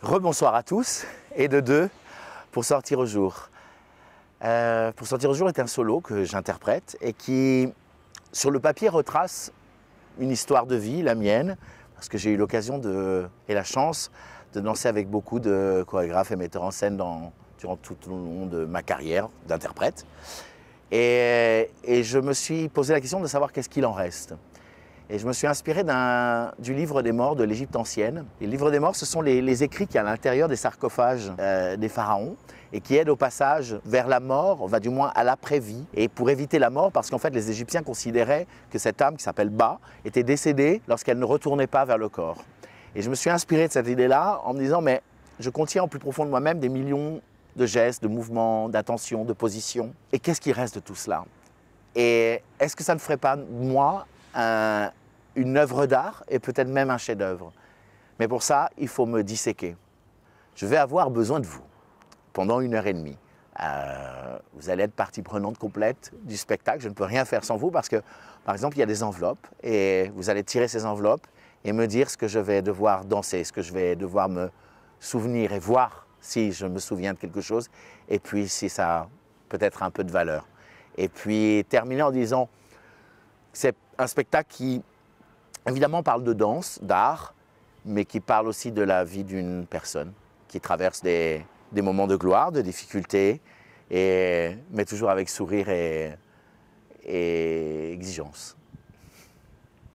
Rebonsoir à tous, et de deux pour sortir au jour. Pour sortir au jour est un solo que j'interprète et qui, sur le papier, retrace une histoire de vie, la mienne, parce que j'ai eu l'occasion et la chance de danser avec beaucoup de chorégraphes et metteurs en scène durant tout le long de ma carrière d'interprète. Et je me suis posé la question de savoir qu'est-ce qu'il en reste. Et je me suis inspiré du livre des morts de l'Égypte ancienne. Les livres des morts, ce sont les écrits qu'il y a à l'intérieur des sarcophages des pharaons et qui aident au passage vers la mort, du moins à l'après-vie. Et pour éviter la mort, parce qu'en fait les Égyptiens considéraient que cette âme qui s'appelle Ba était décédée lorsqu'elle ne retournait pas vers le corps. Et je me suis inspiré de cette idée-là en me disant, mais je contiens au plus profond de moi-même des millions de gestes, de mouvements, d'attentions, de positions. Et qu'est-ce qui reste de tout cela? Et est-ce que ça ne ferait pas de moi une œuvre d'art et peut-être même un chef-d'œuvre? Mais pour ça, il faut me disséquer. Je vais avoir besoin de vous pendant 1h30. Vous allez être partie prenante complète du spectacle. Je ne peux rien faire sans vous parce que, par exemple, il y a des enveloppes et vous allez tirer ces enveloppes et me dire ce que je vais devoir danser, ce que je vais devoir me souvenir et voir si je me souviens de quelque chose et puis si ça a peut-être un peu de valeur. Et puis terminer en disant, c'est un spectacle qui, évidemment, parle de danse, d'art, mais qui parle aussi de la vie d'une personne qui traverse des moments de gloire, de difficultés, mais toujours avec sourire et exigence.